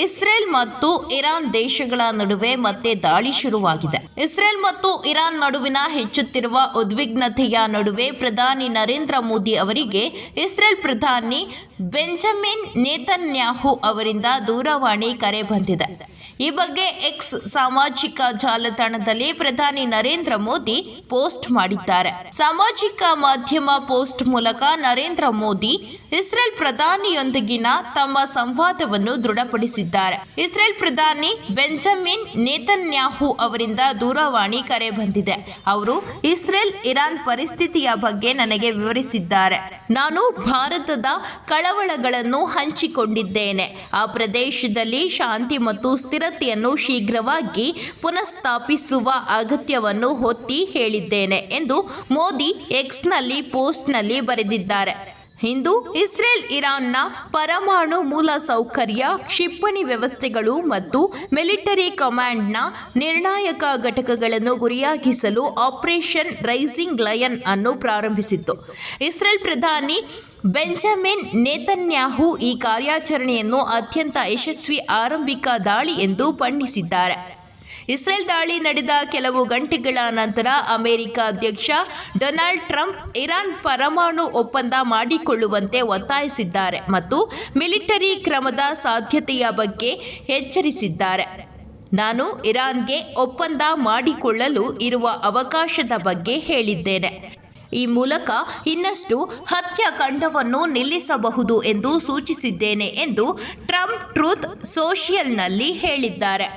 Israel ಮತ್ತು Iran ದೇಶಗಳ ನಡುವೆ ಮತ್ತೆ ದಾಳಿ ಶುರುವಾಗಿದೆ. ಇಸ್ರೇಲ್ ಮತ್ತು ಇರಾನ್ ನಡುವಿನ ಹೆಚ್ಚುತ್ತಿರುವ ಉದ್ವಿಗ್ನತೆಯ ನಡುವೆ ಪ್ರಧಾನಿ ನರೇಂದ್ರ ಮೋದಿ ಅವರಿಗೆ ಇಸ್ರೇಲ್ ಪ್ರಧಾನಿ ಬೆಂಜಮಿನ್ ನೇತನ್ಯಾಹು ಅವರಿಂದ ದೂರವಾಣಿ ಕರೆ ಬಂದಿದೆ. ಈ ಬಗ್ಗೆ ಎಕ್ಸ್ ಸಾಮಾಜಿಕ ಜಾಲತಾಣದಲ್ಲಿ ಪ್ರಧಾನಿ ನರೇಂದ್ರ ಮೋದಿ ಪೋಸ್ಟ್ ಮಾಡಿದ್ದಾರೆ. ಸಾಮಾಜಿಕ ಮಾಧ್ಯಮ ಪೋಸ್ಟ್ ಮೂಲಕ ನರೇಂದ್ರ ಮೋದಿ ಇಸ್ರೇಲ್ ಪ್ರಧಾನಿಯೊಂದಿಗಿನ ತಮ್ಮ ಸಂವಾದವನ್ನು ದೃಢಪಡಿಸಿದ್ದಾರೆ. ಇಸ್ರೇಲ್ ಪ್ರಧಾನಿ ಬೆಂಜಮಿನ್ ನೇತನ್ಯಾಹು ಅವರಿಂದ ದೂರವಾಣಿ ಕರೆ ಬಂದಿದೆ. ಅವರು ಇಸ್ರೇಲ್ ಇರಾನ್ ಪರಿಸ್ಥಿತಿಯ ಬಗ್ಗೆ ನನಗೆ ವಿವರಿಸಿದ್ದಾರೆ. ನಾನು ಭಾರತದ ಕಳವಳಗಳನ್ನು ಹಂಚಿಕೊಂಡಿದ್ದೇನೆ. ಆ ಪ್ರದೇಶದಲ್ಲಿ ಶಾಂತಿ ಮತ್ತು ಸ್ಥಿರತೆಯನ್ನು ಶೀಘ್ರವಾಗಿ ಪುನಃಸ್ಥಾಪಿಸುವ ಅಗತ್ಯವನ್ನು ಒತ್ತಿ ಹೇಳಿದ್ದೇನೆ ಎಂದು ಮೋದಿ ಎಕ್ಸ್ನಲ್ಲಿ ಪೋಸ್ಟ್ನಲ್ಲಿ ಬರೆದಿದ್ದಾರೆ. ಇಂದು ಇಸ್ರೇಲ್ ಇರಾನ್ನ ಪರಮಾಣು ಮೂಲಸೌಕರ್ಯ, ಕ್ಷಿಪಣಿ ವ್ಯವಸ್ಥೆಗಳು ಮತ್ತು ಮಿಲಿಟರಿ ಕಮಾಂಡ್ನ ನಿರ್ಣಾಯಕ ಘಟಕಗಳನ್ನು ಗುರಿಯಾಗಿಸಲು ಆಪರೇಷನ್ ರೈಸಿಂಗ್ ಲಯನ್ ಅನ್ನು ಪ್ರಾರಂಭಿಸಿತು. ಇಸ್ರೇಲ್ ಪ್ರಧಾನಿ ಬೆಂಜಮಿನ್ ನೇತನ್ಯಾಹು ಈ ಕಾರ್ಯಾಚರಣೆಯನ್ನು ಅತ್ಯಂತ ಯಶಸ್ವಿ ಆರಂಭಿಕ ದಾಳಿ ಎಂದು ಬಣ್ಣಿಸಿದ್ದಾರೆ. ಇಸ್ರೇಲ್ ದಾಳಿ ನಡೆದ ಕೆಲವು ಗಂಟೆಗಳ ನಂತರ ಅಮೆರಿಕ ಅಧ್ಯಕ್ಷ ಡೊನಾಲ್ಡ್ ಟ್ರಂಪ್ ಇರಾನ್ ಪರಮಾಣು ಒಪ್ಪಂದ ಮಾಡಿಕೊಳ್ಳುವಂತೆ ಒತ್ತಾಯಿಸಿದ್ದಾರೆ ಮತ್ತು ಮಿಲಿಟರಿ ಕ್ರಮದ ಸಾಧ್ಯತೆಯ ಬಗ್ಗೆ ಎಚ್ಚರಿಸಿದ್ದಾರೆ. ನಾನು ಇರಾನ್ಗೆ ಒಪ್ಪಂದ ಮಾಡಿಕೊಳ್ಳಲು ಇರುವ ಅವಕಾಶದ ಬಗ್ಗೆ ಹೇಳಿದ್ದೇನೆ. ಈ ಮೂಲಕ ಇನ್ನಷ್ಟು ಹತ್ಯಾಕಾಂಡವನ್ನು ನಿಲ್ಲಿಸಬಹುದು ಎಂದು ಸೂಚಿಸಿದ್ದೇನೆ ಎಂದು ಟ್ರಂಪ್ ಟ್ರೂತ್ ಸೋಷಿಯಲ್ನಲ್ಲಿ ಹೇಳಿದ್ದಾರೆ.